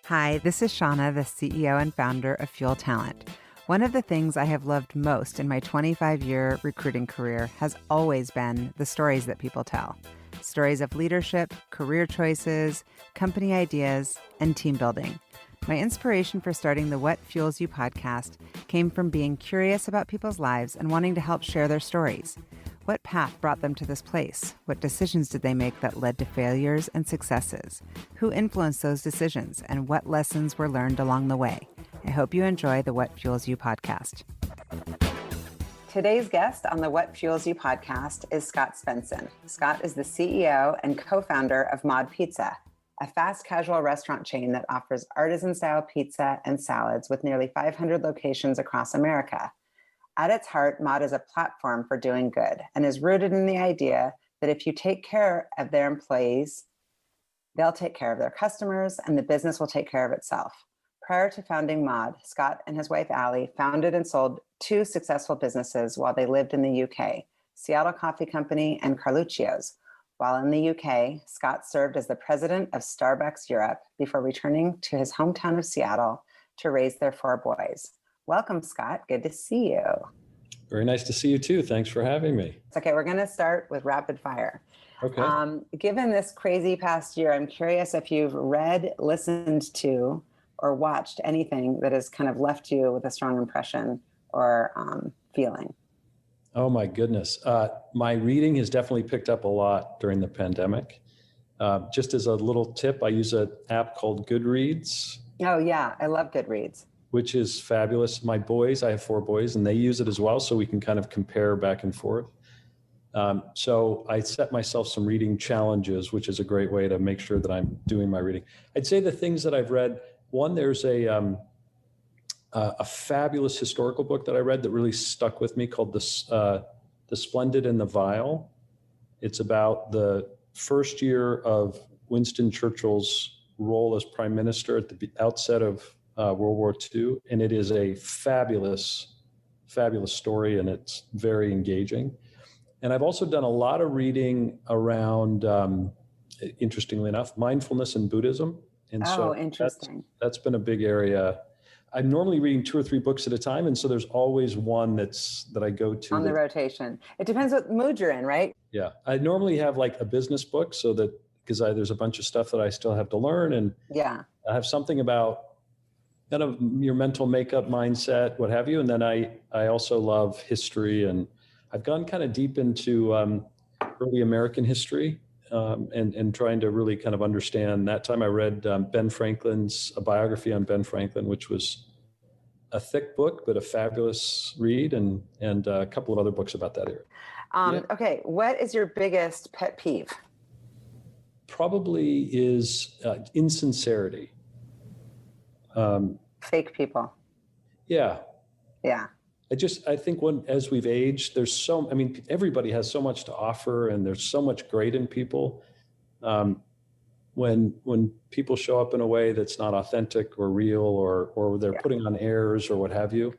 Hi, this is Shauna, the CEO and founder of Fuel Talent. One of the things I have loved most in my 25-year recruiting career has always been the stories that people tell. Stories of leadership, career choices, company ideas, and team building. My inspiration for starting the What Fuels You podcast came from being curious about people's lives and wanting to help share their stories. What path brought them to this place? What decisions did they make that led to failures and successes? Who influenced those decisions, and what lessons were learned along the way? I hope you enjoy the What Fuels You podcast. Today's guest on the What Fuels You podcast is Scott Svenson. Scott is the CEO and co-founder of Mod Pizza, a fast casual restaurant chain that offers artisan-style pizza and salads with nearly 500 locations across America. At its heart, Mod is a platform for doing good and is rooted in the idea that if you take care of their employees, they'll take care of their customers and the business will take care of itself. Prior to founding Mod, Scott and his wife, Allie, founded and sold two successful businesses while they lived in the UK, Seattle Coffee Company and Carluccio's. While in the UK, Scott served as the president of Starbucks Europe before returning to his hometown of Seattle to raise their four boys. Welcome, Scott. Good to see you. Very nice to see you too. Thanks for having me. Okay, we're going to start with rapid fire. Okay. Given this crazy past year, I'm curious if you've read, listened to, or watched anything that has kind of left you with a strong impression or feeling. Oh my goodness. My reading has definitely picked up a lot during the pandemic. Just as a little tip, I use an app called Goodreads. Oh yeah, I love Goodreads. Which is fabulous. My boys, I have four boys, and they use it as well, so we can kind of compare back and forth. So I set myself some reading challenges, which is a great way to make sure that I'm doing my reading. I'd say the things that I've read, one, there's a fabulous historical book that I read that really stuck with me called The Splendid and the Vile. It's about the first year of Winston Churchill's role as prime minister at the outset of World War II, and it is a fabulous, fabulous story, and it's very engaging. And I've also done a lot of reading around, interestingly enough, mindfulness and Buddhism. And interesting. That's been a big area. I'm normally reading 2 or 3 books at a time, and so there's always one that I go to. On the rotation. It depends what mood you're in, right? Yeah. I normally have like a business book because there's a bunch of stuff that I still have to learn, and yeah, I have something about kind of your mental makeup, mindset, what have you. And then I also love history, and I've gone kind of deep into early American history and trying to really kind of understand. That time I read A biography on Ben Franklin, which was a thick book, but a fabulous read, and a couple of other books about that era. Okay, what is your biggest pet peeve? Probably is insincerity. Fake people. Yeah. Yeah. I think as we've aged, everybody has so much to offer, and there's so much great in people. When people show up in a way that's not authentic or real, or they're putting on airs or what have you,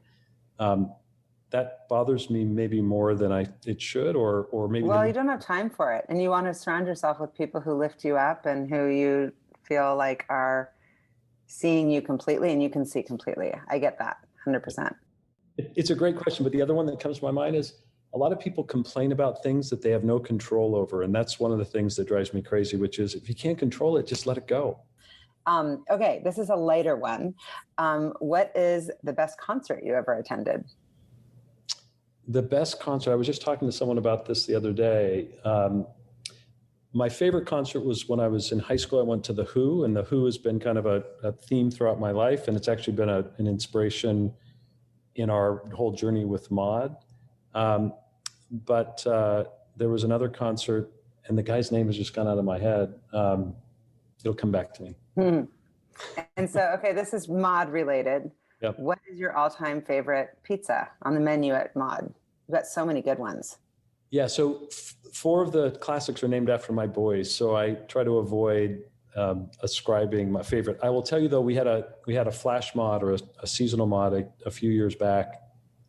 that bothers me maybe more than it should, or maybe. Well, you don't have time for it, and you want to surround yourself with people who lift you up and who you feel like are seeing you completely, and you can see completely. I get that 100%. It's a great question, but the other one that comes to my mind is a lot of people complain about things that they have no control over, and that's one of the things that drives me crazy, which is if you can't control it, just let it go. Okay, this is a lighter one. What is the best concert you ever attended? The best concert, I was just talking to someone about this the other day. My favorite concert was when I was in high school. I went to The Who, and The Who has been kind of a theme throughout my life, and it's actually been an inspiration in our whole journey with Mod. But there was another concert, and the guy's name has just gone out of my head. It'll come back to me. And so, okay, this is Mod related. Yep. What is your all-time favorite pizza on the menu at Mod? You've got so many good ones. Yeah, so 4 of the classics are named after my boys, so I try to avoid ascribing my favorite. I will tell you though, we had a flash mod or a seasonal mod a few years back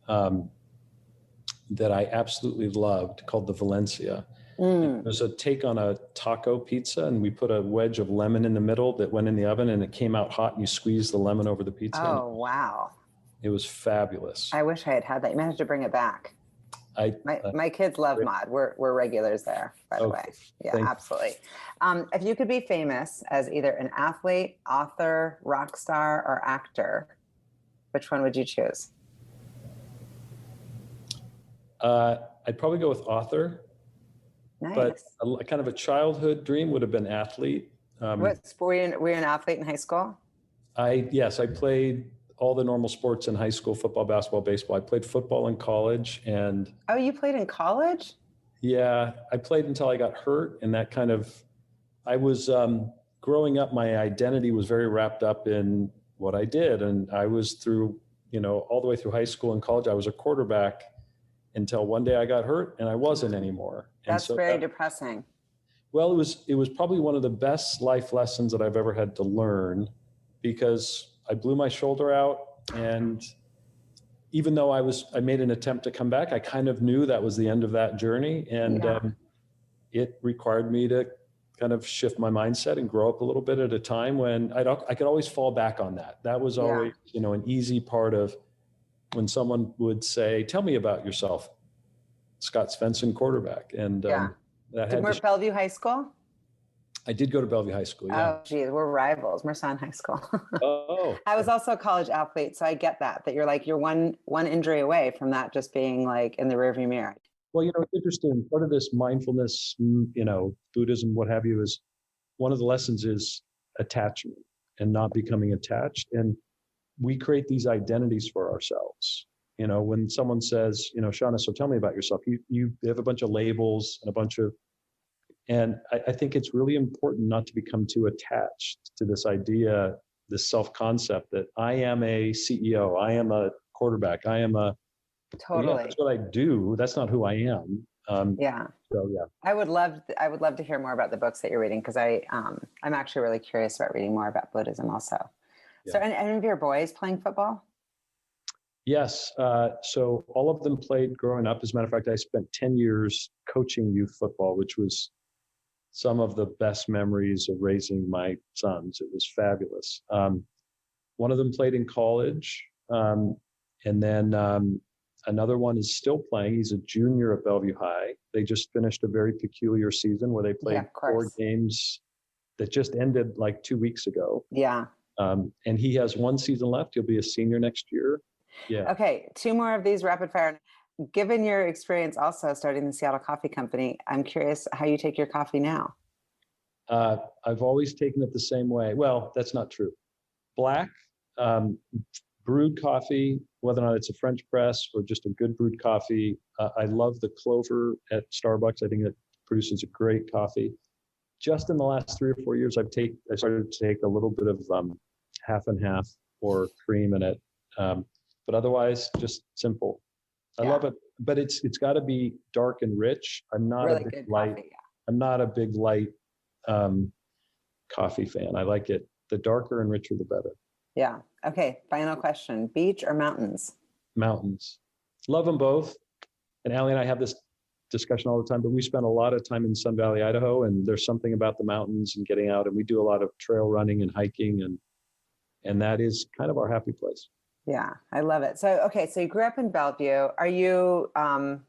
that I absolutely loved, called the Valencia. Mm. It was a take on a taco pizza, and we put a wedge of lemon in the middle that went in the oven, and it came out hot, and you squeezed the lemon over the pizza. Oh, wow. It was fabulous. I wish I had had that. You might have to bring it back. I My kids love Mod. We're regulars there, by the way. Yeah, absolutely. If you could be famous as either an athlete, author, rock star, or actor, which one would you choose? I'd probably go with author. Nice. But kind of a childhood dream would have been athlete. What sport were you an athlete in high school? Yes, I played all the normal sports in high school: football, basketball, baseball. I played football in college, and Oh, you played in college? yeah, I played until I got hurt, and that kind of, I was growing up. My identity was very wrapped up in what I did, and I was through, all the way through high school and college. I was a quarterback until one day I got hurt, and I wasn't anymore. That's very depressing. Well, it was probably one of the best life lessons that I've ever had to learn, because I blew my shoulder out, and even though I made an attempt to come back, I kind of knew that was the end of that journey, and it required me to kind of shift my mindset and grow up a little bit at a time when I could always fall back on that. That was always, an easy part of when someone would say, "Tell me about yourself." Scott Svenson, quarterback, and Did Bellevue High School? I did go to Bellevue High School. Yeah. Oh, geez, we're rivals. Marsan High School. Oh. I was also a college athlete, so I get that you're one injury away from that just being like in the rearview mirror. Well, it's interesting. Part of this mindfulness, Buddhism, what have you, is one of the lessons is attachment and not becoming attached. And we create these identities for ourselves. When someone says, Shauna, so tell me about yourself, you have a bunch of labels and and I think it's really important not to become too attached to this idea, this self-concept that I am a CEO, I am a quarterback, I am totally. That's what I do. That's not who I am. So yeah. I would love to hear more about the books that you're reading, because I'm actually really curious about reading more about Buddhism also. Yeah. So, and any of your boys playing football? Yes. So all of them played growing up. As a matter of fact, I spent 10 years coaching youth football, which was some of the best memories of raising my sons. It was fabulous. One of them played in college. And then another one is still playing. He's a junior at Bellevue High. They just finished a very peculiar season where they played 4 games that just ended like 2 weeks ago. Yeah. And he has 1 season left. He'll be a senior next year. Yeah. Okay. 2 more of these rapid fire. Given your experience also starting the Seattle Coffee Company, I'm curious how you take your coffee now. I've always taken it the same way. Well, that's not true. Black, brewed coffee, whether or not it's a French press or just a good brewed coffee. I love the clover at Starbucks. I think it produces a great coffee. Just in the last 3 or 4 years, I started to take a little bit of half and half or cream in it. But otherwise, just simple. I love it, but it's got to be dark and rich. I'm not really a big light. Coffee, I'm not a big light coffee fan. I like it. The darker and richer, the better. Yeah. Okay. Final question: beach or mountains? Mountains. Love them both. And Allie and I have this discussion all the time. But we spend a lot of time in Sun Valley, Idaho, and there's something about the mountains and getting out. And we do a lot of trail running and hiking, and that is kind of our happy place. Yeah, I love it. So, okay, so you grew up in Bellevue. Are you an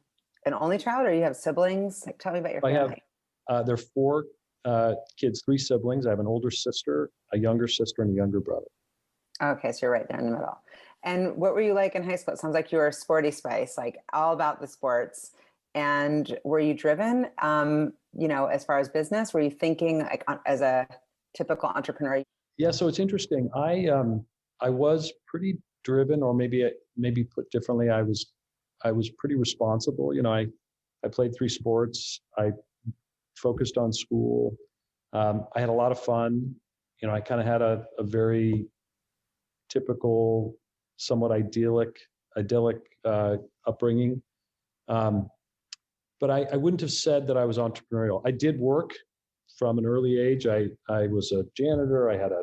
only child, or you have siblings? Tell me about your family. There are 4 kids, 3 siblings. I have an older sister, a younger sister, and a younger brother. Okay, so you're right there in the middle. And what were you like in high school? It sounds like you were a sporty spice, like all about the sports. And were you driven, as far as business? Were you thinking like as a typical entrepreneur? Yeah, so it's interesting. I was pretty driven, or maybe put differently, I was pretty responsible. I played 3 sports. I focused on school. I had a lot of fun. I kind of had a very typical, somewhat idyllic upbringing. But I wouldn't have said that I was entrepreneurial. I did work from an early age. I was a janitor. I had a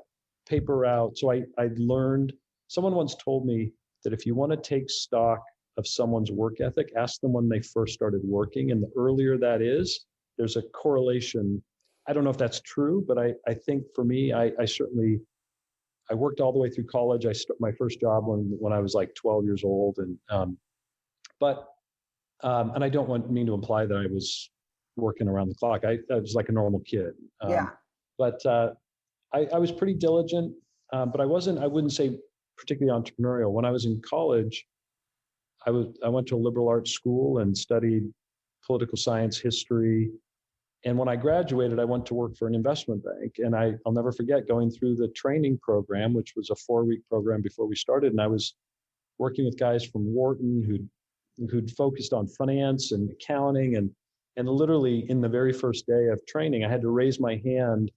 paper route. So I learned. Someone once told me that if you want to take stock of someone's work ethic, ask them when they first started working. And the earlier that is, there's a correlation. I don't know if that's true, but I think for me, I certainly, I worked all the way through college. I started my first job when I was like 12 years old. And I don't mean to imply that I was working around the clock. I was like a normal kid. Yeah. But I was pretty diligent, but I wouldn't say particularly entrepreneurial. When I was in college, I went to a liberal arts school and studied political science, history. And when I graduated, I went to work for an investment bank. And I'll never forget going through the training program, which was a 4-week program before we started. And I was working with guys from Wharton who'd focused on finance and accounting. And literally in the very first day of training, I had to raise my hand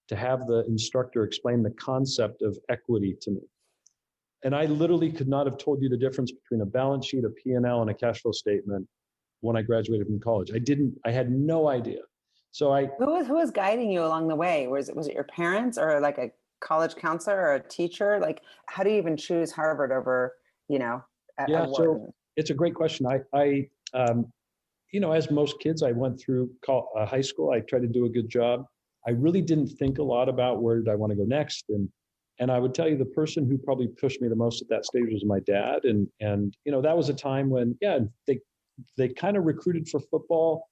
to have the instructor explain the concept of equity to me. And I literally could not have told you the difference between a balance sheet, a P&L, and a cash flow statement when I graduated from college. I had no idea. So who was guiding you along the way? Was it your parents or like a college counselor or a teacher? Like, how do you even choose Harvard over, at so it's a great question. As most kids, I went through high school. I tried to do a good job. I really didn't think a lot about where did I want to go next. And I would tell you the person who probably pushed me the most at that stage was my dad. And that was a time when, they kind of recruited for football,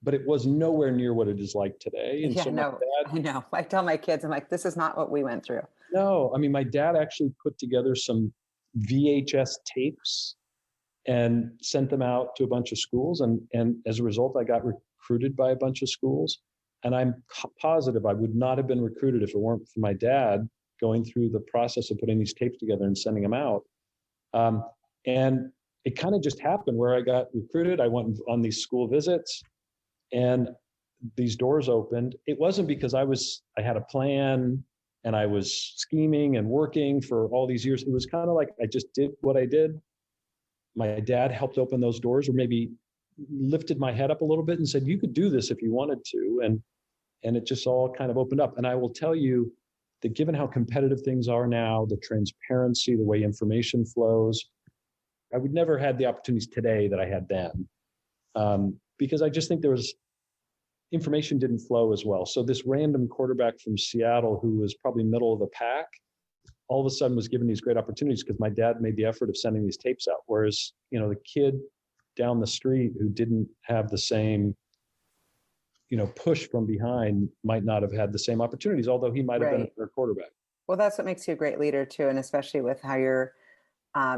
but it was nowhere near what it is like today. And I know. I tell my kids, I'm like, this is not what we went through. No, I mean, my dad actually put together some VHS tapes and sent them out to a bunch of schools. And as a result, I got recruited by a bunch of schools. And I'm positive I would not have been recruited if it weren't for my dad going through the process of putting these tapes together and sending them out. And it kind of just happened where I got recruited. I went on these school visits and these doors opened. It wasn't because I had a plan and I was scheming and working for all these years. It was kind of like I just did what I did. My dad helped open those doors, or maybe lifted my head up a little bit and said, you could do this if you wanted to. And it just all kind of opened up. And I will tell you that given how competitive things are now, the transparency, the way information flows, I would never had the opportunities today that I had then. Because I just think information didn't flow as well. So this random quarterback from Seattle who was probably middle of the pack, all of a sudden was given these great opportunities because my dad made the effort of sending these tapes out. Whereas, the kid down the street who didn't have the same, push from behind might not have had the same opportunities, although he might have been a better quarterback. Well, that's what makes you a great leader too. And especially with how you're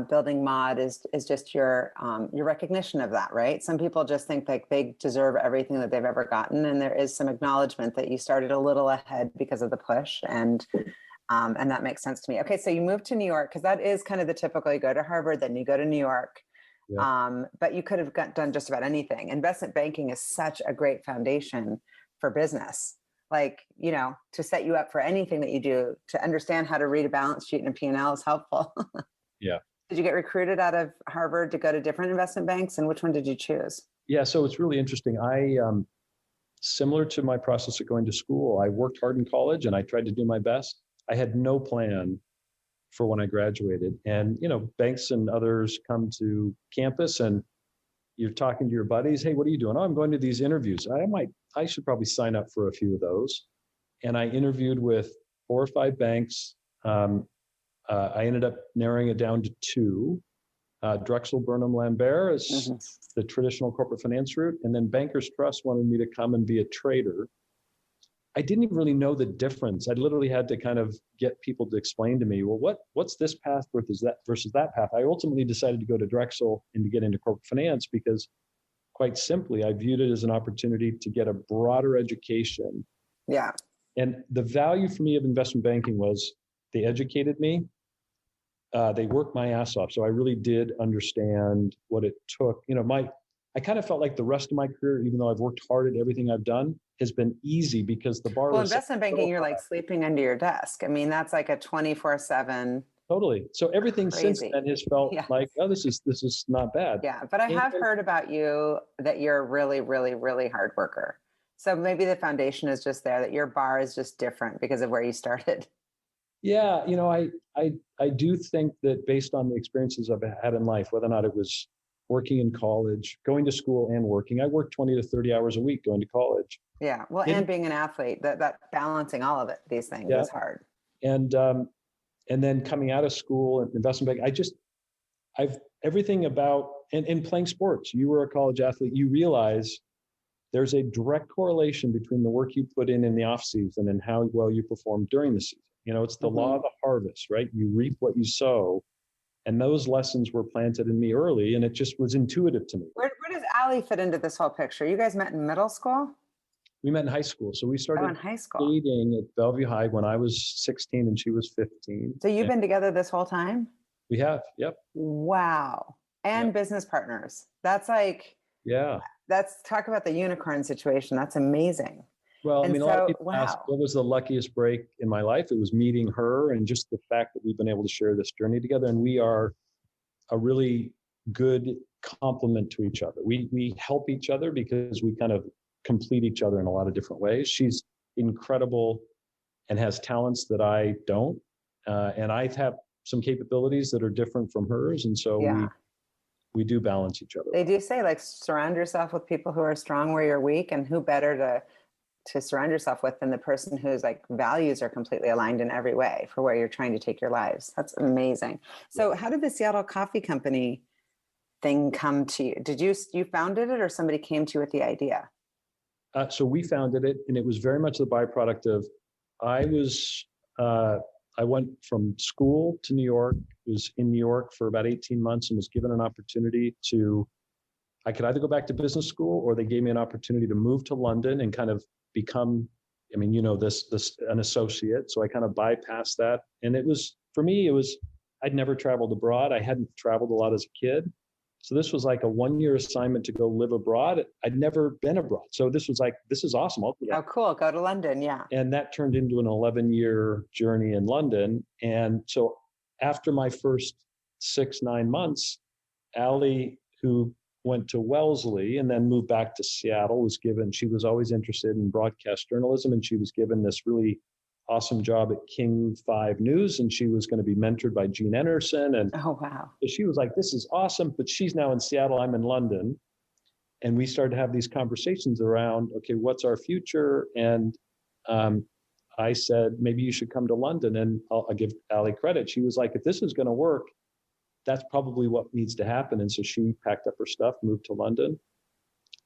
building Mod is just your recognition of that, right? Some people just think like they deserve everything that they've ever gotten. And there is some acknowledgement that you started a little ahead because of the push. And that makes sense to me. Okay. So you moved to New York because that is kind of the typical, you go to Harvard, then you go to New York. Yeah. But you could have done just about anything. Investment banking is such a great foundation for business. Like, to set you up for anything that you do, to understand how to read a balance sheet and a P&L is helpful. Yeah. Did you get recruited out of Harvard to go to different investment banks? And which one did you choose? Yeah. So it's really interesting. Similar to my process of going to school, I worked hard in college and I tried to do my best. I had no plan for when I graduated. And, banks and others come to campus and you're talking to your buddies. Hey, what are you doing? Oh, I'm going to these interviews. I should probably sign up for a few of those. And I interviewed with 4 or 5 banks. I ended up narrowing it down to 2. Drexel Burnham Lambert is the traditional corporate finance route. And then Bankers Trust wanted me to come and be a trader. I didn't even really know the difference. I literally had to kind of get people to explain to me, well, what's this path versus that path? I ultimately decided to go to Drexel and to get into corporate finance because quite simply, I viewed it as an opportunity to get a broader education. Yeah. And the value for me of investment banking was they educated me. They worked my ass off. So I really did understand what it took. I kind of felt like the rest of my career, even though I've worked hard at everything I've done, has been easy because the bar was investment banking, you're like sleeping under your desk. I mean, that's like a 24/7. Totally. So everything since then has felt like, oh, this is not bad. Yeah. But I have heard about you that you're a really, really, really hard worker. So maybe the foundation is just there, that your bar is just different because of where you started. Yeah. I do think that based on the experiences I've had in life, whether or not it was working in college, going to school and working. I worked 20 to 30 hours a week going to college. Yeah. Well, and being an athlete, that balancing all of it, these things is hard. And then coming out of school and investment bank, I've everything about, and playing sports. You were a college athlete, you realize there's a direct correlation between the work you put in the off season and how well you perform during the season. It's the law of the harvest, right? You reap what you sow. And those lessons were planted in me early, and it just was intuitive to me. Where does Allie fit into this whole picture? You guys met in middle school? We met in high school. So we started in high school. dating at Bellevue High when I was 16 and she was 15. So you've been together this whole time? We have, yep. Wow. And business partners. That's talk about the unicorn situation. That's amazing. Well, a lot of people ask, what was the luckiest break in my life? It was meeting her and just the fact that we've been able to share this journey together. And we are a really good complement to each other. We help each other because we kind of complete each other in a lot of different ways. She's incredible and has talents that I don't. And I have some capabilities that are different from hers. And so we do balance each other. They do say, like, surround yourself with people who are strong where you're weak, and who better to surround yourself with than the person whose values are completely aligned in every way for where you're trying to take your lives. That's amazing. So how did the Seattle Coffee Company thing come to you? Did you founded it, or somebody came to you with the idea? So we founded it, and it was very much the byproduct of, I went from school to New York, was in New York for about 18 months and was given an opportunity I could either go back to business school, or they gave me an opportunity to move to London and kind of become, an associate. So I kind of bypassed that. And for me, I'd never traveled abroad. I hadn't traveled a lot as a kid. So this was like a 1-year assignment to go live abroad. I'd never been abroad. So this was like, this is awesome. I'll do that. Oh, cool. Go to London. Yeah. And that turned into an 11-year journey in London. And so after my first 6-9 months, Allie, who went to Wellesley and then moved back to Seattle, she was always interested in broadcast journalism, and she was given this really awesome job at King 5 News, and she was going to be mentored by Gene Anderson. And oh, wow. So she was like, this is awesome, but she's now in Seattle, I'm in London. And we started to have these conversations around, okay, what's our future? And I said, maybe you should come to London. And I'll give Allie credit. She was like, if this is going to work, that's probably what needs to happen. And so she packed up her stuff, moved to London.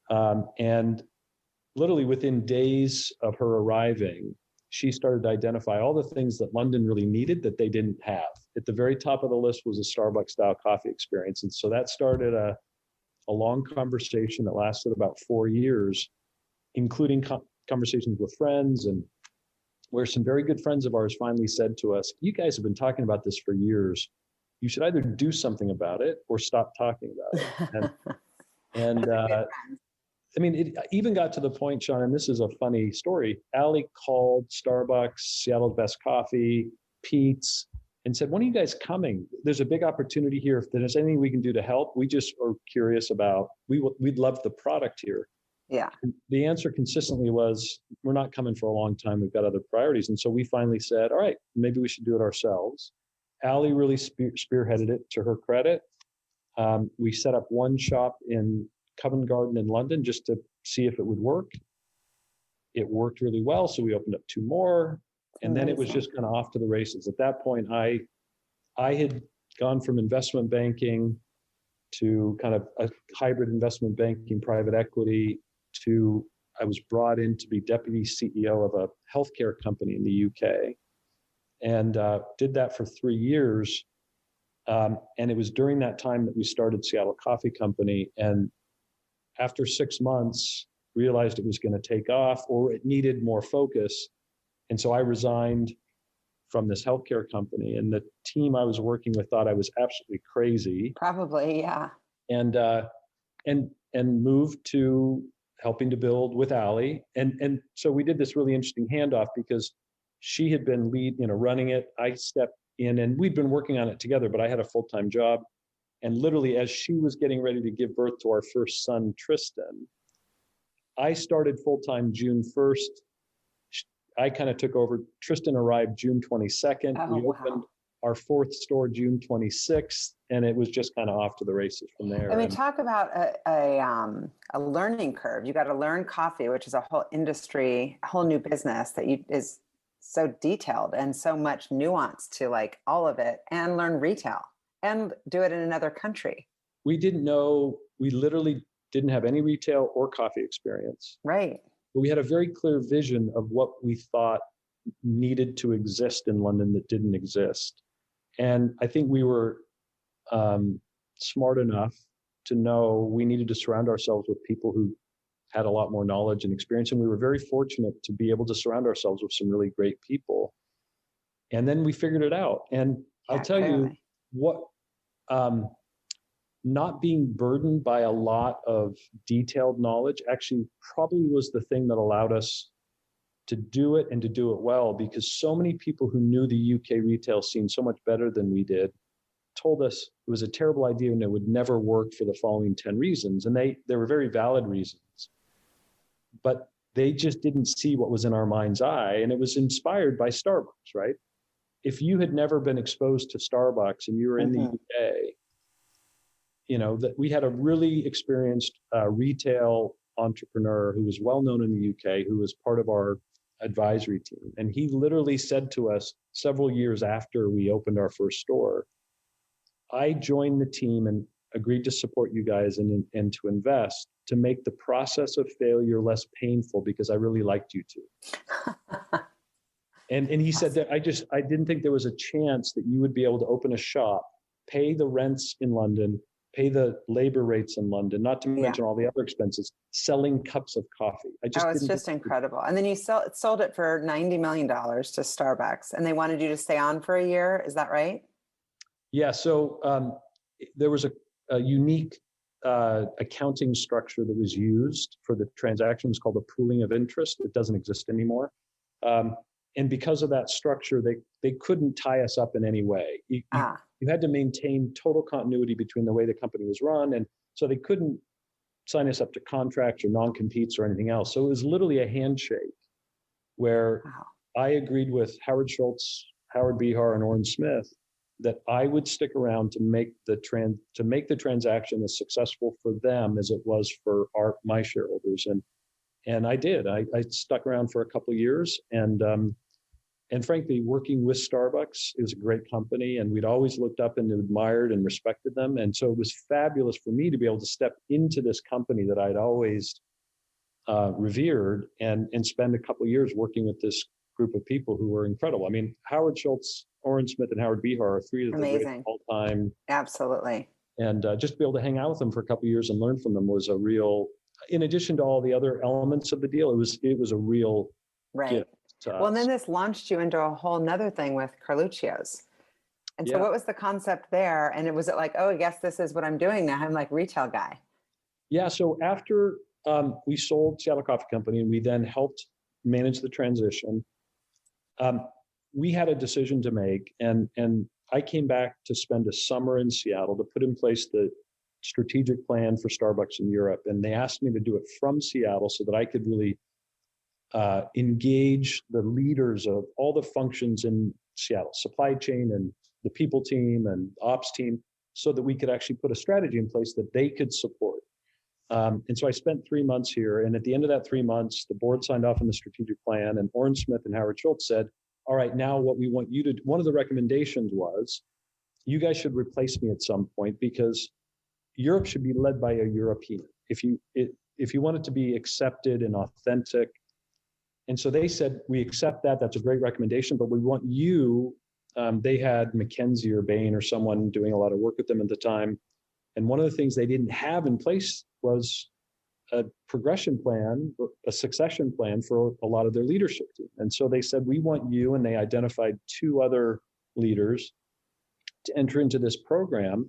And literally within days of her arriving, she started to identify all the things that London really needed that they didn't have. At the very top of the list was a Starbucks style coffee experience. And so that started a long conversation that lasted about 4 years, including conversations with friends, and where some very good friends of ours finally said to us, you guys have been talking about this for years. You should either do something about it or stop talking about it. And it even got to the point, Sean, and this is a funny story. Allie called Starbucks, Seattle's Best Coffee, Pete's, and said, when are you guys coming? There's a big opportunity here. If there's anything we can do to help, we just are curious about, we'd love the product here. Yeah. And the answer consistently was, we're not coming for a long time. We've got other priorities. And so we finally said, all right, maybe we should do it ourselves. Allie really spearheaded it, to her credit. We set up one shop in Covent Garden in London just to see if it would work. It worked really well, so we opened up 2 more, and then it was just kind of off to the races. At that point, I had gone from investment banking to kind of a hybrid investment banking, private equity, to I was brought in to be deputy CEO of a healthcare company in the UK. And did that for 3 years. And it was during that time that we started Seattle Coffee Company. And after 6 months, realized it was going to take off, or it needed more focus. And so I resigned from this healthcare company. And the team I was working with thought I was absolutely crazy. Probably, yeah. And moved to helping to build with Allie. And so we did this really interesting handoff, because she had been running it. I stepped in, and we'd been working on it together, but I had a full-time job. And literally, as she was getting ready to give birth to our first son, Tristan, I started full-time June 1st. I kind of took over. Tristan arrived June 22nd. Oh, We opened our fourth store, June 26th, and it was just kind of off to the races from there. I mean, talk about a learning curve. You got to learn coffee, which is a whole industry, a whole new business that is so detailed and so much nuance to like all of it, and learn retail and do it in another country. We didn't know, we literally didn't have any retail or coffee experience. Right. But we had a very clear vision of what we thought needed to exist in London that didn't exist. And I think we were smart enough to know we needed to surround ourselves with people who had a lot more knowledge and experience. And we were very fortunate to be able to surround ourselves with some really great people. And then we figured it out. And Yeah, I'll tell clearly. you what, not being burdened by a lot of detailed knowledge actually probably was the thing that allowed us to do it and to do it well, because so many people who knew the UK retail scene so much better than we did told us it was a terrible idea and it would never work for the following 10 reasons. And they were very valid reasons, but they just didn't see what was in our mind's eye. And it was inspired by Starbucks, right? If you had never been exposed to Starbucks and you were in the UK, you know, that we had a really experienced retail entrepreneur who was well known in the UK, who was part of our advisory team. And he literally said to us several years after we opened our first store, I joined the team and agreed to support you guys and to invest to make the process of failure less painful because I really liked you two. And he said that I didn't think there was a chance that you would be able to open a shop, pay the rents in London, pay the labor rates in London, not to mention all the other expenses, selling cups of coffee. It's just incredible. And then you sold it for $90 million to Starbucks, and they wanted you to stay on for a year. Is that right? Yeah. So there was a unique accounting structure that was used for the transactions called the pooling of interest. It doesn't exist anymore. And because of that structure, they couldn't tie us up in any way. You had to maintain total continuity between the way the company was run. And so they couldn't sign us up to contracts or non-competes or anything else. So it was literally a handshake where I agreed with Howard Schultz, Howard Behar, and Orrin Smith that I would stick around to make the transaction as successful for them as it was for my shareholders. And I did. I stuck around for a couple of years, and frankly, working with Starbucks, it was a great company, and we'd always looked up and admired and respected them. And so it was fabulous for me to be able to step into this company that I'd always revered and spend a couple of years working with this group of people who were incredible. I mean, Howard Schultz, Orrin Smith, and Howard Behar are three of the great all-time. Absolutely. And just to be able to hang out with them for a couple of years and learn from them was a real, in addition to all the other elements of the deal, it was a real gift. Well, and then this launched you into a whole nother thing with Carluccio's. And so what was the concept there? And was it like, oh, I guess this is what I'm doing now. I'm like retail guy. Yeah. So after we sold Seattle Coffee Company and we then helped manage the transition, we had a decision to make. And I came back to spend a summer in Seattle to put in place the strategic plan for Starbucks in Europe. And they asked me to do it from Seattle so that I could really engage the leaders of all the functions in Seattle, supply chain and the people team and ops team, so that we could actually put a strategy in place that they could support. And so I spent 3 months here. And at the end of that 3 months, the board signed off on the strategic plan, and Orrin Smith and Howard Schultz said, all right, now what we want you to do, one of the recommendations was, you guys should replace me at some point because Europe should be led by a European. If you want it to be accepted and authentic. And so they said, we accept that. That's a great recommendation, but we want you. They had McKinsey or Bain or someone doing a lot of work with them at the time. And one of the things they didn't have in place was a progression plan, a succession plan for a lot of their leadership team. And so they said, we want you, and they identified 2 other leaders to enter into this program,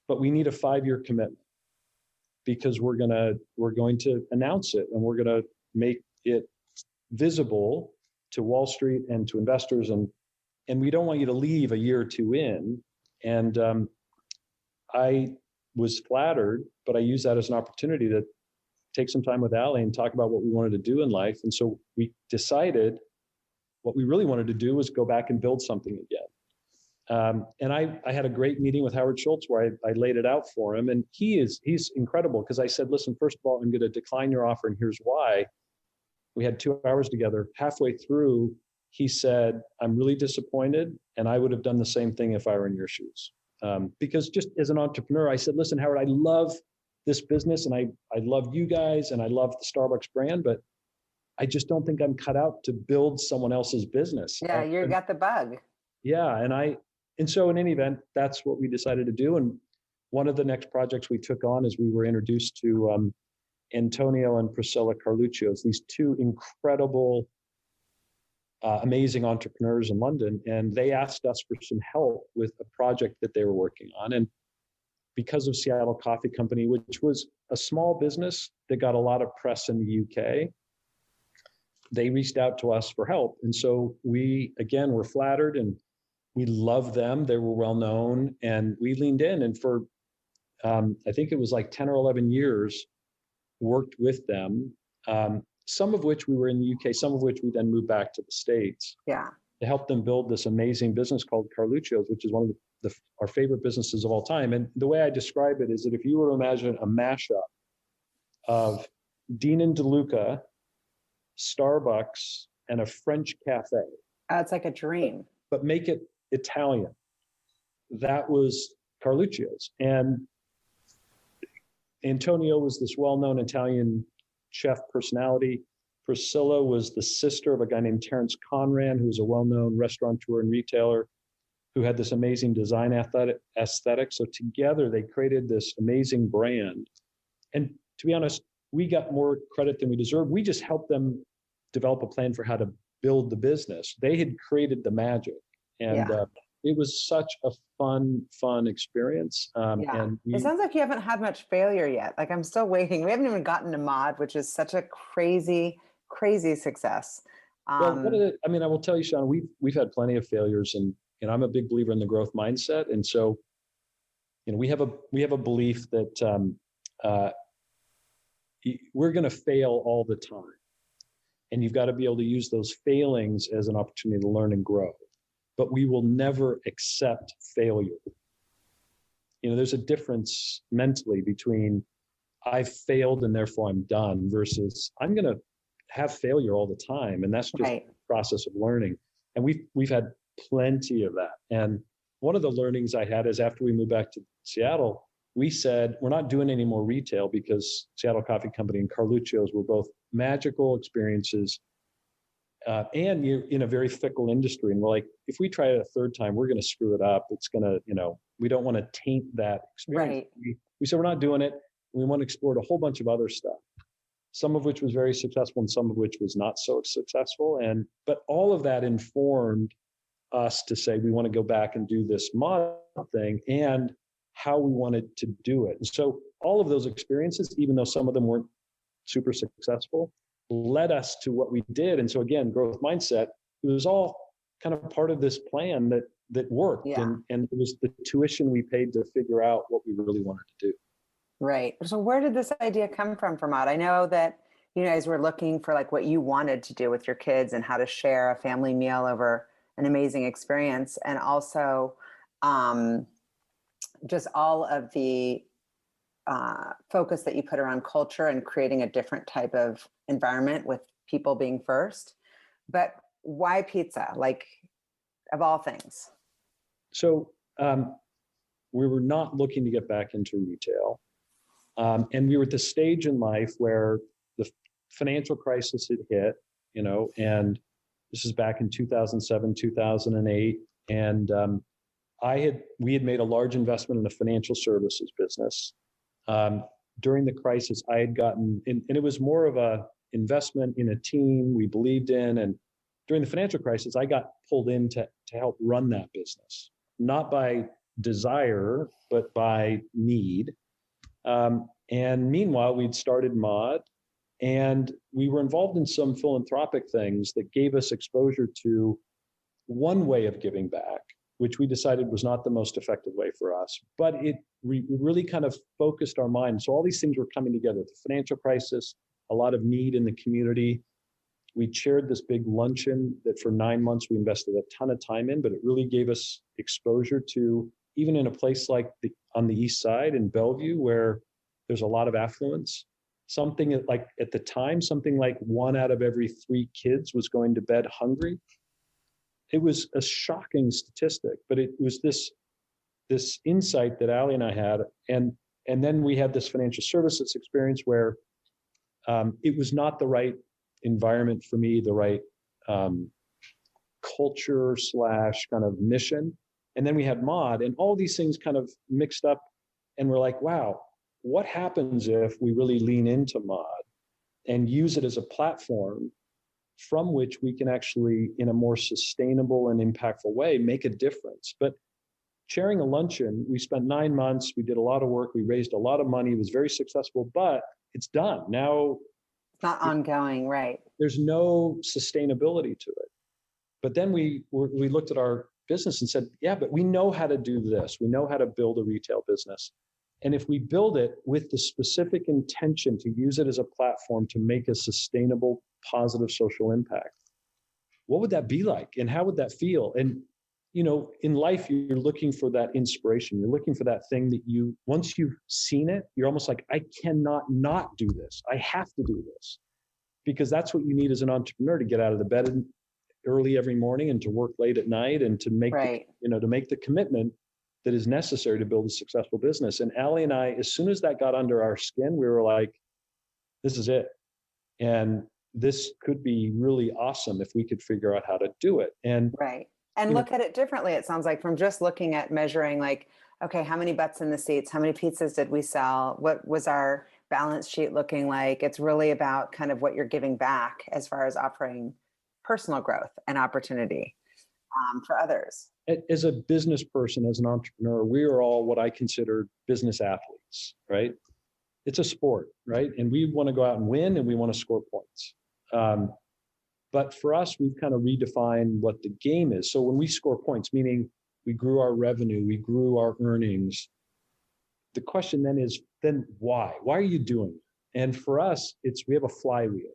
but we need a 5-year commitment because we're going to announce it and we're going to make it visible to Wall Street and to investors, and we don't want you to leave a year or 2 in. And I was flattered, but I used that as an opportunity to take some time with Allie and talk about what we wanted to do in life. And so we decided what we really wanted to do was go back and build something again. And I had a great meeting with Howard Schultz where I laid it out for him. And he's incredible because I said, listen, first of all, I'm going to decline your offer. And here's why. We had 2 hours together. Halfway through, he said, I'm really disappointed. And I would have done the same thing if I were in your shoes. Because just as an entrepreneur, I said, listen, Howard, I love this business and I love you guys and I love the Starbucks brand, but I just don't think I'm cut out to build someone else's business. Yeah, you got the bug. Yeah. And so in any event, that's what we decided to do. And one of the next projects we took on is we were introduced to Antonio and Priscilla Carluccio, these two incredible, amazing entrepreneurs in London. And they asked us for some help with a project that they were working on. And because of Seattle Coffee Company, which was a small business that got a lot of press in the UK, they reached out to us for help. And so we, again, were flattered and we loved them. They were well known and we leaned in. And for, I think it was like 10 or 11 years, worked with them, some of which we were in the UK, some of which we then moved back to the States. Yeah. To help them build this amazing business called Carluccio's, which is one of our favorite businesses of all time. And the way I describe it is that if you were to imagine a mashup of Dean and DeLuca, Starbucks, and a French cafe. It's like a dream. But make it Italian. That was Carluccio's. And Antonio was this well-known Italian chef personality. Priscilla was the sister of a guy named Terrence Conran, who's a well-known restaurateur and retailer who had this amazing design aesthetic. So together they created this amazing brand. And to be honest, we got more credit than we deserved. We just helped them develop a plan for how to build the business. They had created the magic. And it was such a fun experience. And it sounds like you haven't had much failure yet. Like I'm still waiting. We haven't even gotten to Mod, which is such a crazy success. Well, I will tell you, Sean, we've had plenty of failures, and I'm a big believer in the growth mindset. And so, we have a belief that we're going to fail all the time, and you've got to be able to use those failings as an opportunity to learn and grow. But we will never accept failure. There's a difference mentally between I've failed and therefore I'm done versus I'm going to have failure all the time. And that's just the process of learning. And we've had plenty of that. And one of the learnings I had is after we moved back to Seattle, we said, we're not doing any more retail because Seattle Coffee Company and Carluccio's were both magical experiences. And you're in a very fickle industry. And we're like, if we try it a third time, we're going to screw it up. It's going to, we don't want to taint that experience. Right. We said, we're not doing it. We want to explore a whole bunch of other stuff, some of which was very successful and some of which was not so successful. But all of that informed us to say, we want to go back and do this mod thing and how we wanted to do it. And so all of those experiences, even though some of them weren't super successful, led us to what we did. And so again, growth mindset, it was all kind of part of this plan that worked. Yeah. And it was the tuition we paid to figure out what we really wanted to do. Right. So where did this idea come from for Mod? I know that you guys were looking for like what you wanted to do with your kids and how to share a family meal over an amazing experience. And also just all of the focus that you put around culture and creating a different type of environment with people being first. But why pizza, like of all things? So we were not looking to get back into retail. And we were at the stage in life where the financial crisis had hit, and this is back in 2007, 2008. And we had made a large investment in a financial services business. During the crisis, I had gotten, and it was more of a investment in a team we believed in. And during the financial crisis, I got pulled in to help run that business, not by desire, but by need. And meanwhile, we'd started Mod, and we were involved in some philanthropic things that gave us exposure to one way of giving back, which we decided was not the most effective way for us. But we really kind of focused our mind. So all these things were coming together, the financial crisis, a lot of need in the community. We chaired this big luncheon that for 9 months we invested a ton of time in, but it really gave us exposure to, even in a place like on the East Side in Bellevue, where there's a lot of affluence, something like at the time, something like 1 out of every 3 kids was going to bed hungry. It was a shocking statistic, but it was this insight that Allie and I had. And then we had this financial services experience where it was not the right environment for me, the right culture / kind of mission. And then we had Mod, and all these things kind of mixed up, and we're like, wow, what happens if we really lean into Mod and use it as a platform from which we can actually, in a more sustainable and impactful way, make a difference? But chairing a luncheon, we spent 9 months, we did a lot of work, we raised a lot of money, it was very successful, but it's done. Now, it's not ongoing, right? There's no sustainability to it. But then we looked at our business and said, yeah, but we know how to do this. We know how to build a retail business. And if we build it with the specific intention to use it as a platform to make a sustainable, positive social impact, what would that be like? And how would that feel? And, you know, in life, you're looking for that inspiration. You're looking for that thing that once you've seen it, you're almost like, I cannot not do this. I have to do this. Because that's what you need as an entrepreneur, to get out of the bed early every morning and to work late at night and to make, to make the commitment that is necessary to build a successful business. And Allie and I, as soon as that got under our skin, we were like, this is it. And this could be really awesome if we could figure out how to do it. And and look at it differently. It sounds like, from just looking at measuring, like, okay, how many butts in the seats? How many pizzas did we sell? What was our balance sheet looking like? It's really about kind of what you're giving back as far as offering personal growth and opportunity for others. As a business person, as an entrepreneur, we are all what I consider business athletes, right? It's a sport, right? And we want to go out and win, and we want to score points. But for us, we've kind of redefined what the game is. So when we score points, meaning we grew our revenue, we grew our earnings, the question then is, then why? Why are you doing it? And for us, we have a flywheel,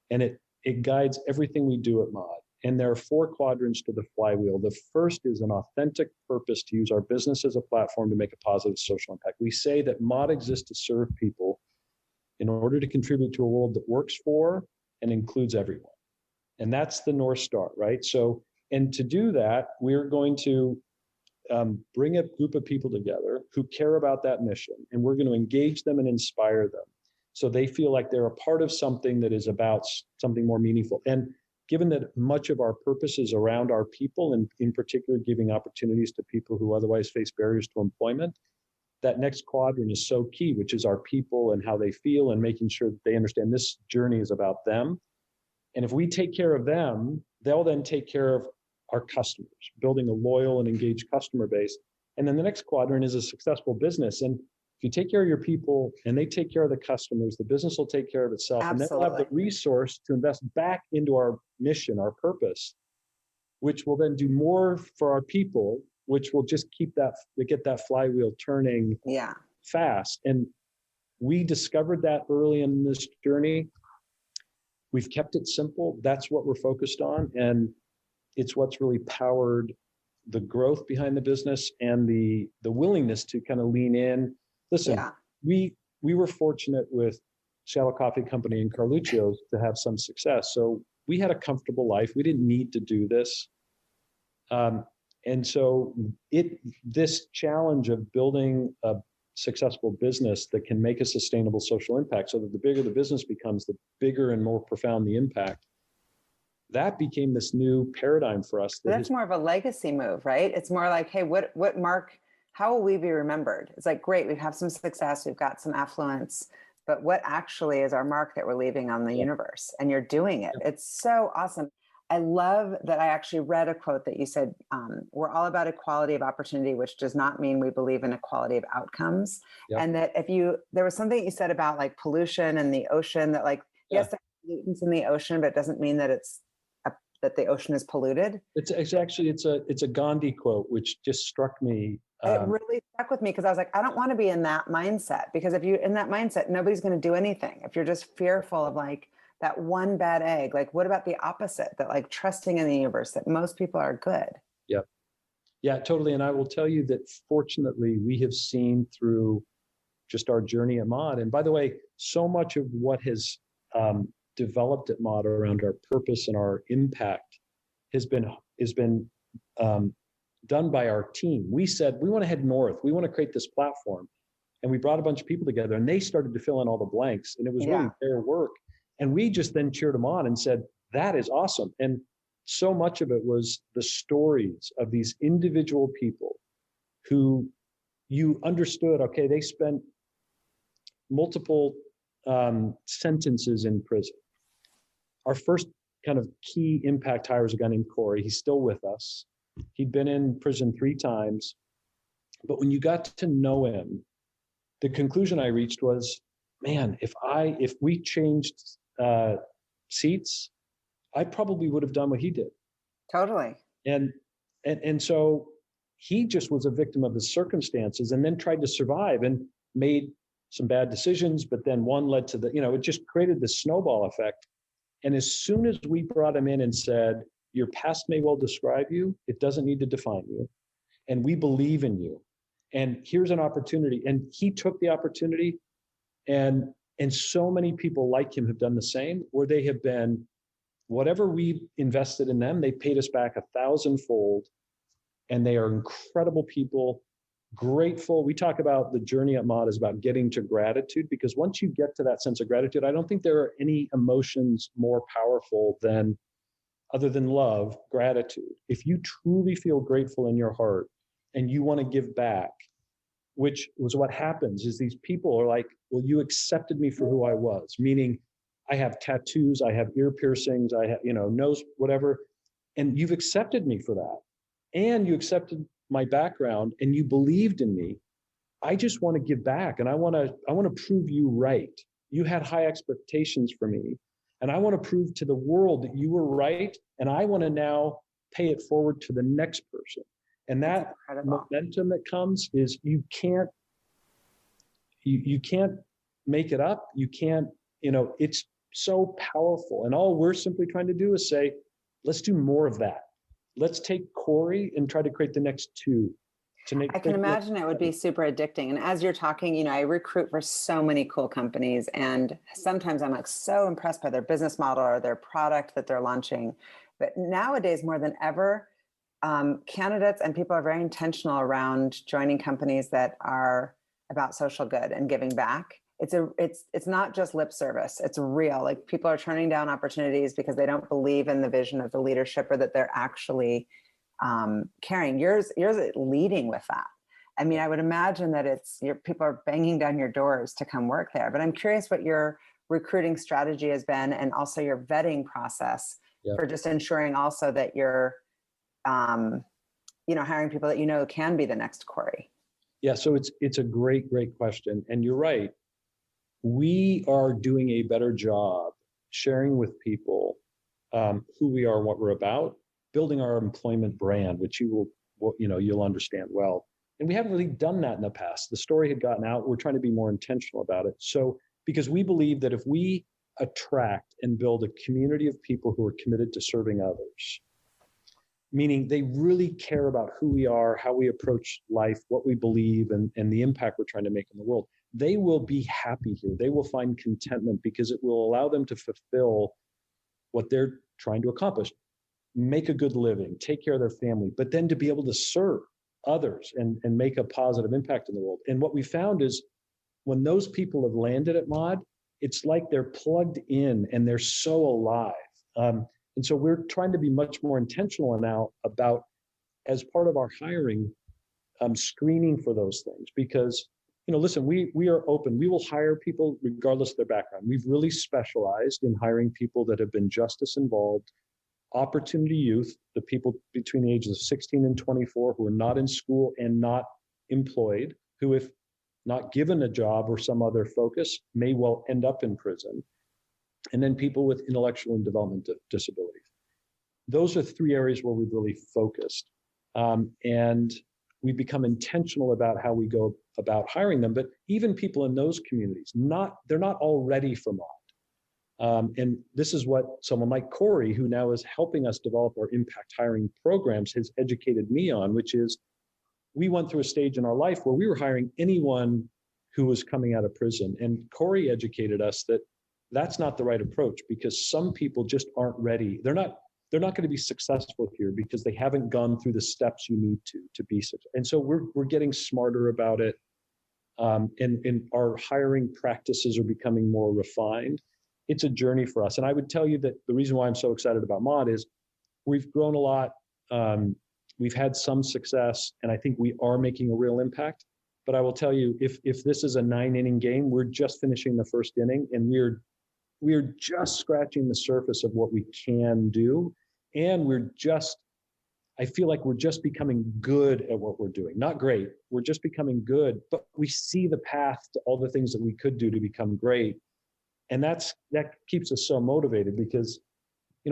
and it guides everything we do at Mod. And there are 4 quadrants to the flywheel. The first is an authentic purpose to use our business as a platform to make a positive social impact. We say that Mod exists to serve people in order to contribute to a world that works for and includes everyone. And that's the North Star, right? So, and to do that, we're going to bring a group of people together who care about that mission, and we're going to engage them and inspire them so they feel like they're a part of something that is about something more meaningful. And given that much of our purpose is around our people, and in particular giving opportunities to people who otherwise face barriers to employment, that next quadrant is so key, which is our people and how they feel, and making sure that they understand this journey is about them. And if we take care of them, they'll then take care of our customers, building a loyal and engaged customer base. And then the next quadrant is a successful business. And if you take care of your people and they take care of the customers, the business will take care of itself. Absolutely. And then we'll have the resource to invest back into our mission, our purpose, which will then do more for our people, which will just get that flywheel turning fast. And we discovered that early in this journey. We've kept it simple. That's what we're focused on. And it's what's really powered the growth behind the business and the willingness to kind of lean in. Listen, we were fortunate with Seattle Coffee Company and Carluccio to have some success. So we had a comfortable life. We didn't need to do this. And so this challenge of building a successful business that can make a sustainable social impact, so that the bigger the business becomes, the bigger and more profound the impact, that became this new paradigm for us. That's more of a legacy move, right? It's more like, hey, what mark, how will we be remembered? It's like, great, we have some success, we've got some affluence, but what actually is our mark that we're leaving on the universe? And you're doing it. It's so awesome. I love that. I actually read a quote that you said, we're all about equality of opportunity, which does not mean we believe in equality of outcomes. And that there was something you said about like pollution in the ocean, that like, yes, there are pollutants in the ocean, but it doesn't mean that that the ocean is polluted. It's a Gandhi quote, which just struck me. It really stuck with me, because I was like, I don't want to be in that mindset, because if you're in that mindset, nobody's going to do anything. If you're just fearful of like that one bad egg? Like, what about the opposite? That like trusting in the universe, that most people are good. Yeah. Yeah, totally. And I will tell you that fortunately we have seen through just our journey at Mod. And by the way, so much of what has developed at Mod around our purpose and our impact has been done by our team. We said, we want to head north. We want to create this platform. And we brought a bunch of people together and they started to fill in all the blanks. And it was really their work. And we just then cheered them on and said, that is awesome. And so much of it was the stories of these individual people who you understood, okay, they spent multiple sentences in prison. Our first kind of key impact hire is a guy named Corey. He's still with us. He'd been in prison 3 times. But when you got to know him, the conclusion I reached was, man, if we changed seats, I probably would have done what he did. Totally. And so he just was a victim of his circumstances and then tried to survive and made some bad decisions, but then one led to it just created this snowball effect. And as soon as we brought him in and said, your past may well describe you, it doesn't need to define you. And we believe in you. And here's an opportunity. And he took the opportunity, and so many people like him have done the same, where they have been, whatever we invested in them, they paid us back 1,000-fold. And they are incredible people, grateful. We talk about the journey at Mod is about getting to gratitude, because once you get to that sense of gratitude, I don't think there are any emotions more powerful than, other than love, gratitude. If you truly feel grateful in your heart and you want to give back, which was what happens, is these people are like, well, you accepted me for who I was, meaning I have tattoos, I have ear piercings, I have, nose, whatever. And you've accepted me for that. And you accepted my background and you believed in me. I just want to give back. And I want to prove you right. You had high expectations for me. And I want to prove to the world that you were right. And I want to now pay it forward to the next person. And that momentum that comes is you can't make it up. You can't, it's so powerful. And all we're simply trying to do is say, let's do more of that. Let's take Corey and try to create the next 2. I can imagine it would be super addicting. And as you're talking, I recruit for so many cool companies. And sometimes I'm like so impressed by their business model or their product that they're launching. But nowadays, more than ever, candidates and people are very intentional around joining companies that are about social good and giving back. It's not just lip service. It's real. Like, people are turning down opportunities because they don't believe in the vision of the leadership, or that they're actually caring. Yours leading with that. I mean, I would imagine that people are banging down your doors to come work there. But I'm curious what your recruiting strategy has been, and also your vetting process for just ensuring also that you're hiring people that can be the next Corey. Yeah, so it's a great question. And you're right. We are doing a better job sharing with people who we are, what we're about, building our employment brand, which you'll understand well. And we haven't really done that in the past. The story had gotten out. We're trying to be more intentional about it. So, because we believe that if we attract and build a community of people who are committed to serving others, meaning they really care about who we are, how we approach life, what we believe, and the impact we're trying to make in the world, they will be happy here. They will find contentment because it will allow them to fulfill what they're trying to accomplish, make a good living, take care of their family, but then to be able to serve others and make a positive impact in the world. And what we found is when those people have landed at Mod, it's like they're plugged in and they're so alive. And so we're trying to be much more intentional now about, as part of our hiring, screening for those things. Because, listen, we are open. We will hire people regardless of their background. We've really specialized in hiring people that have been justice involved, opportunity youth, the people between the ages of 16 and 24 who are not in school and not employed, who, if not given a job or some other focus, may well end up in prison. And then people with intellectual and developmental disabilities. Those are 3 areas where we've really focused. And we've become intentional about how we go about hiring them. But even people in those communities, they're not all ready for Mod. And this is what someone like Corey, who now is helping us develop our impact hiring programs, has educated me on, which is we went through a stage in our life where we were hiring anyone who was coming out of prison. And Corey educated us that that's not the right approach, because some people just aren't ready. They're not going to be successful here because they haven't gone through the steps you need to be successful. And so we're getting smarter about it. And our hiring practices are becoming more refined. It's a journey for us. And I would tell you that the reason why I'm so excited about Mod is we've grown a lot. We've had some success, and I think we are making a real impact. But I will tell you, if this is a 9-inning game, we're just finishing the first inning, and we're just scratching the surface of what we can do. And I feel like we're just becoming good at what we're doing. Not great, we're just becoming good, but we see the path to all the things that we could do to become great. And that keeps us so motivated, because,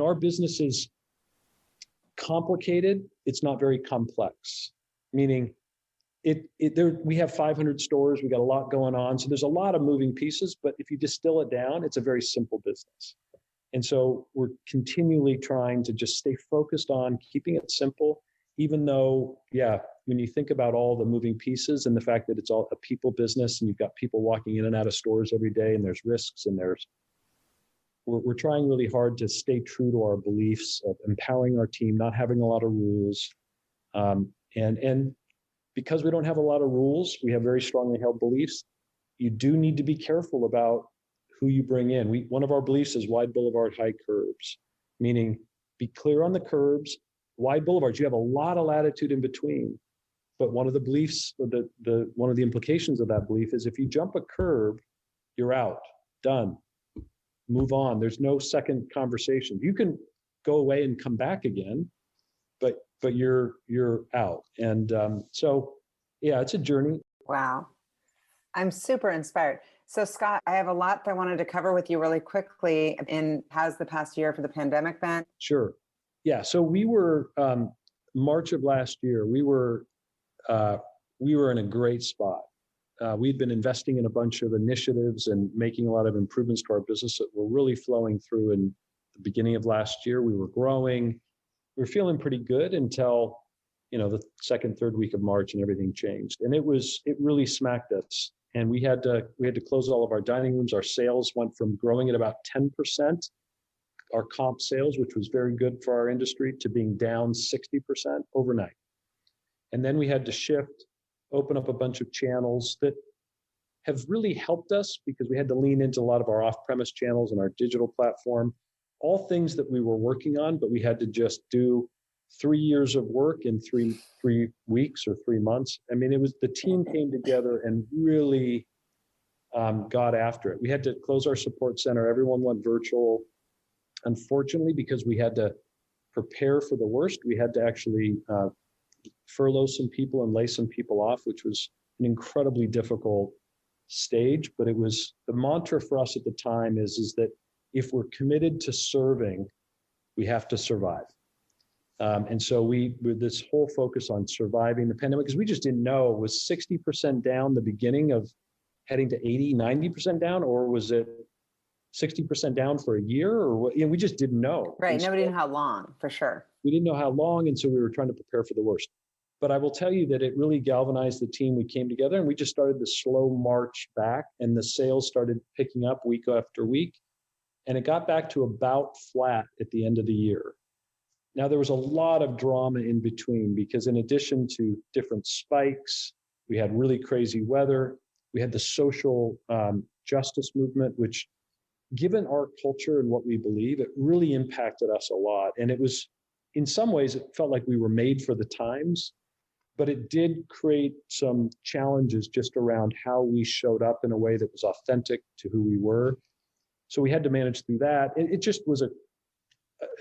our business is complicated. It's not very complex, meaning we have 500 stores. We got a lot going on. So there's a lot of moving pieces, but if you distill it down, it's a very simple business. And so we're continually trying to just stay focused on keeping it simple, even though, when you think about all the moving pieces and the fact that it's all a people business and you've got people walking in and out of stores every day, and there's risks, and we're trying really hard to stay true to our beliefs of empowering our team, not having a lot of rules. And because we don't have a lot of rules, we have very strongly held beliefs. You do need to be careful about who you bring in. One of our beliefs is wide boulevard, high curbs, meaning be clear on the curbs. Wide boulevards, you have a lot of latitude in between. But one of the beliefs, one of the implications of that belief is if you jump a curb, you're out, done, move on. There's no second conversation. You can go away and come back again, but you're out. And it's a journey. Wow. I'm super inspired. So Scott, I have a lot that I wanted to cover with you really quickly. And how's the past year for the pandemic been? Sure. Yeah. So we were, March of last year, we were in a great spot. We'd been investing in a bunch of initiatives and making a lot of improvements to our business that were really flowing through in the beginning of last year. We were growing. We were feeling pretty good until, the second, third week of March, and everything changed. And it really smacked us. And we had to close all of our dining rooms. Our sales went from growing at about 10%, our comp sales, which was very good for our industry, to being down 60% overnight. And then we had to shift, open up a bunch of channels that have really helped us, because we had to lean into a lot of our off-premise channels and our digital platform, all things that we were working on, but we had to just do 3 years of work in three weeks or 3 months. I mean, the team came together and really got after it. We had to close our support center. Everyone went virtual. Unfortunately, because we had to prepare for the worst, we had to actually furlough some people and lay some people off, which was an incredibly difficult stage. But it was the mantra for us at the time is that if we're committed to serving, we have to survive. And so with this whole focus on surviving the pandemic, because we just didn't know, was 60% down the beginning of heading to 80, 90% down, or was it 60% down for a year, or what? We just didn't know. Right. Nobody knew how long, for sure. We didn't know how long. And so we were trying to prepare for the worst. But I will tell you that it really galvanized the team. We came together and we just started the slow march back, and the sales started picking up week after week. And it got back to about flat at the end of the year. Now, there was a lot of drama in between, because in addition to different spikes, we had really crazy weather. We had the social justice movement, which, given our culture and what we believe, it really impacted us a lot. And it was, in some ways, it felt like we were made for the times, but it did create some challenges just around how we showed up in a way that was authentic to who we were. So we had to manage through that. It just was an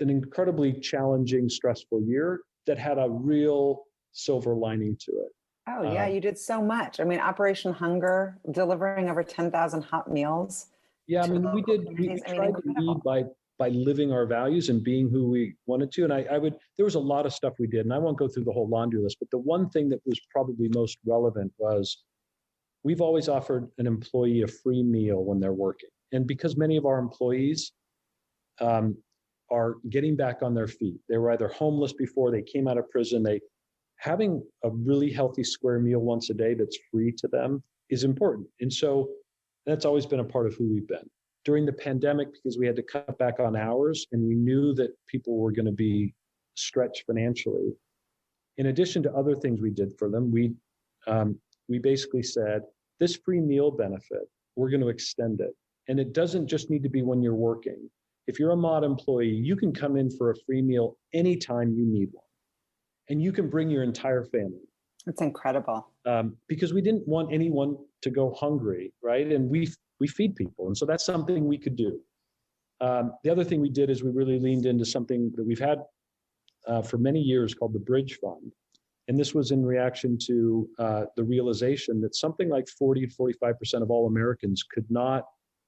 incredibly challenging, stressful year that had a real silver lining to it. Oh, yeah, you did so much. I mean, Operation Hunger, delivering over 10,000 hot meals. Yeah, I mean, we tried to lead by living our values and being who we wanted to. And there was a lot of stuff we did, and I won't go through the whole laundry list, but the one thing that was probably most relevant was we've always offered an employee a free meal when they're working. And because many of our employees are getting back on their feet. They were either homeless before they came out of prison. Having a really healthy square meal once a day that's free to them is important. And so that's always been a part of who we've been. During the pandemic, because we had to cut back on hours and we knew that people were going to be stretched financially, in addition to other things we did for them, we basically said, this free meal benefit, we're going to extend it. And it doesn't just need to be when you're working. If you're a Mod employee, you can come in for a free meal anytime you need one. And you can bring your entire family. That's incredible. Because we didn't want anyone to go hungry, right? And we feed people. And so that's something we could do. The other thing we did is we really leaned into something that we've had for many years called the Bridge Fund. And this was in reaction to the realization that something like 40 to 45% of all Americans could not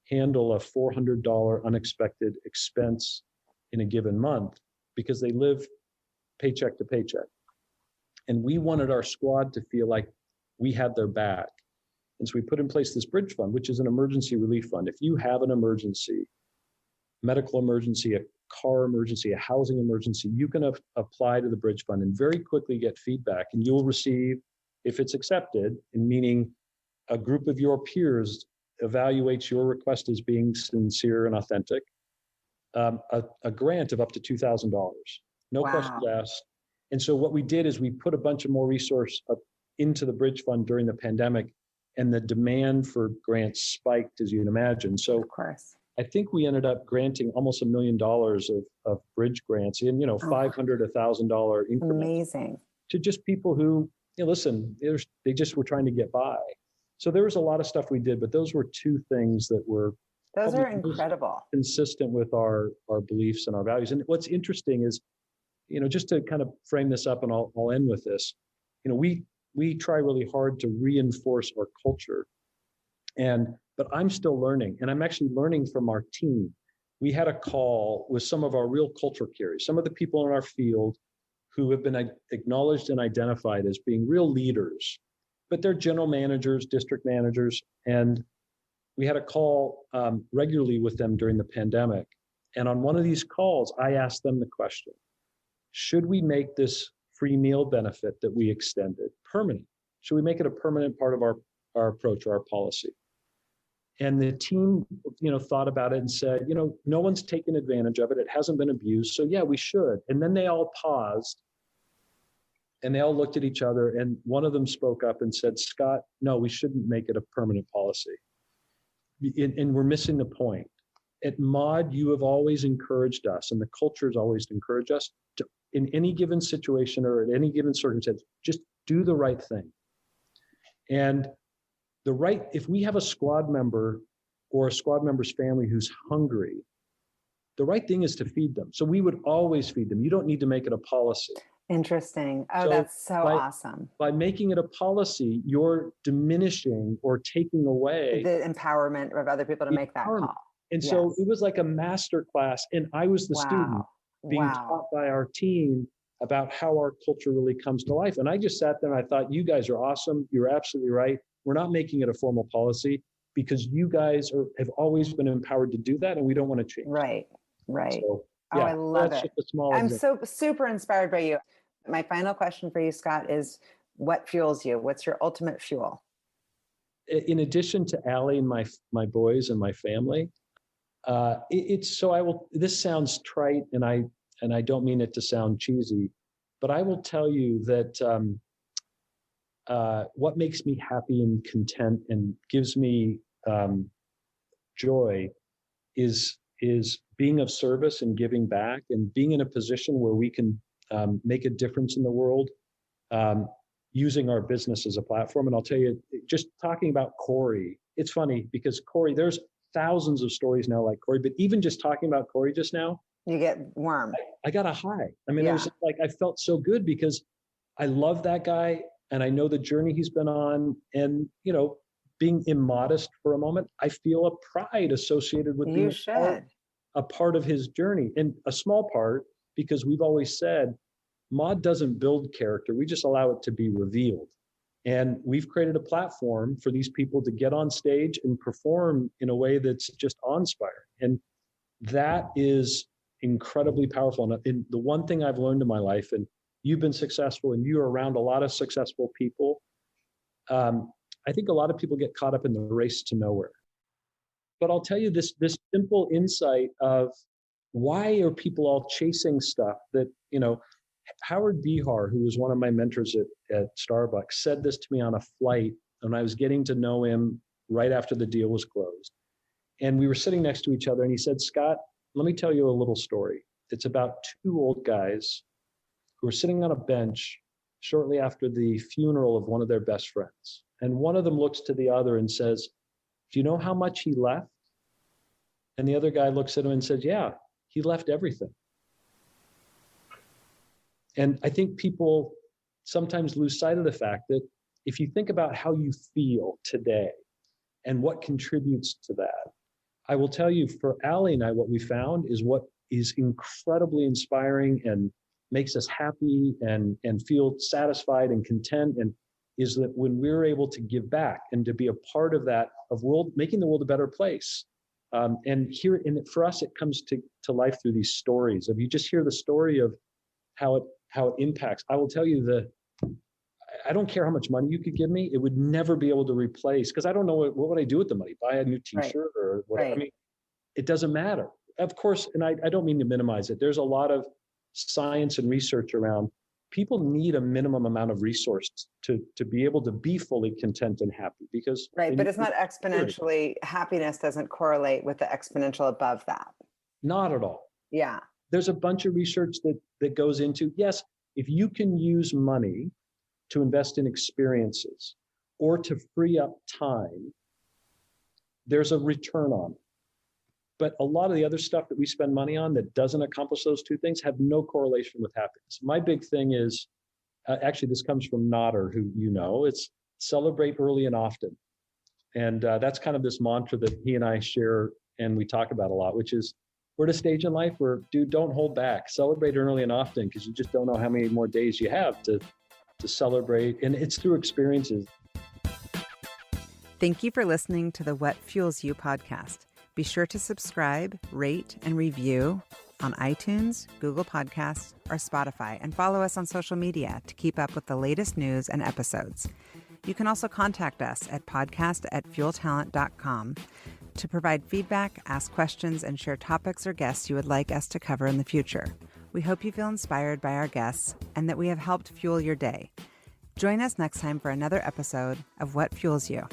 handle a $400 unexpected expense in a given month because they live paycheck to paycheck. And we wanted our squad to feel like we had their back. And so we put in place this Bridge Fund, which is an emergency relief fund. If you have an emergency, medical emergency, a car emergency, a housing emergency, you can apply to the Bridge Fund and very quickly get feedback. And you'll receive, if it's accepted, and meaning a group of your peers evaluates your request as being sincere and authentic, a grant of up to $2,000. No questions asked. And so what we did is we put a bunch of more resource up into the Bridge Fund during the pandemic, and the demand for grants spiked, as you can imagine. So of course, I think we ended up granting almost $1 million of bridge grants in, $500, $1,000 increments. Amazing. To just people who, listen, they just were trying to get by. So there was a lot of stuff we did, but those were two things that were those are incredible, consistent with our beliefs and our values. And what's interesting is, just to kind of frame this up, and I'll end with this, we try really hard to reinforce our culture. But I'm still learning, and I'm actually learning from our team. We had a call with some of our real culture carriers, some of the people in our field who have been acknowledged and identified as being real leaders, but they're general managers, district managers. And we had a call regularly with them during the pandemic. And on one of these calls, I asked them the question, should we make this free meal benefit that we extended permanent? Should we make it a permanent part of our approach or our policy? And the team, thought about it and said, no one's taken advantage of it. It hasn't been abused. So yeah, we should. And then they all paused and they all looked at each other. And one of them spoke up and said, Scott, no, we shouldn't make it a permanent policy. And we're missing the point. At Mod, you have always encouraged us, and the culture has always encouraged us to, in any given situation or at any given circumstance, just do the right thing. And if we have a squad member or a squad member's family who's hungry, the right thing is to feed them. So we would always feed them. You don't need to make it a policy. Interesting. Oh, that's so awesome. By making it a policy, you're diminishing or taking away the empowerment of other people to make that call. And so it was like a master class, and I was the student being taught by our team about how our culture really comes to life. And I just sat there and I thought, you guys are awesome. You're absolutely right. We're not making it a formal policy because you guys have always been empowered to do that, and we don't want to change. Right. So, I love it. I'm example. so super inspired by you. My final question for you, Scott, is what fuels you? What's your ultimate fuel? In addition to Allie and my boys and my family, this sounds trite, and I don't mean it to sound cheesy, but I will tell you that what makes me happy and content and gives me joy is being of service and giving back and being in a position where we can make a difference in the world, using our business as a platform. And I'll tell you, just talking about Corey, it's funny because Corey, there's thousands of stories now like Corey, but even just talking about Corey just now, you get warm. I got a high. I mean, it was like, I felt so good because I love that guy and I know the journey he's been on, and, being immodest for a moment, I feel a pride associated with being a part of his journey, and a small part, because we've always said Mod doesn't build character. We just allow it to be revealed. And we've created a platform for these people to get on stage and perform in a way that's just awe-inspiring. And that is incredibly powerful. And the one thing I've learned in my life, and you've been successful and you're around a lot of successful people, I think a lot of people get caught up in the race to nowhere. But I'll tell you this simple insight of why are people all chasing stuff that, Howard Bihar, who was one of my mentors at Starbucks, said this to me on a flight when I was getting to know him right after the deal was closed. And we were sitting next to each other, and he said, Scott, let me tell you a little story. It's about two old guys who were sitting on a bench shortly after the funeral of one of their best friends. And one of them looks to the other and says, do you know how much he left? And the other guy looks at him and says, yeah, he left everything. And I think people sometimes lose sight of the fact that if you think about how you feel today and what contributes to that, I will tell you, for Allie and I, what we found is what is incredibly inspiring and makes us happy and feel satisfied and content, and is that when we're able to give back and to be a part of that, of making the world a better place. And for us, it comes to life through these stories of, you just hear the story of how it impacts. I will tell you I don't care how much money you could give me, it would never be able to replace, because I don't know what would I do with the money, buy a new t-shirt or whatever. Right. I mean, it doesn't matter. Of course, and I don't mean to minimize it. There's a lot of science and research around. People need a minimum amount of resources to be able to be fully content and happy, because Right, but it's not exponentially, happiness doesn't correlate with the exponential above that. Not at all. Yeah. There's a bunch of research that goes into, yes, if you can use money to invest in experiences or to free up time, there's a return on it. But a lot of the other stuff that we spend money on that doesn't accomplish those two things have no correlation with happiness. My big thing is, actually, this comes from Nodder, who it's celebrate early and often. And that's kind of this mantra that he and I share and we talk about a lot, which is, we're at a stage in life where, dude, don't hold back. Celebrate early and often, because you just don't know how many more days you have to celebrate. And it's through experiences. Thank you for listening to the What Fuels You podcast. Be sure to subscribe, rate, and review on iTunes, Google Podcasts, or Spotify, and follow us on social media to keep up with the latest news and episodes. You can also contact us at podcast@fueltalent.com to provide feedback, ask questions, and share topics or guests you would like us to cover in the future. We hope you feel inspired by our guests and that we have helped fuel your day. Join us next time for another episode of What Fuels You.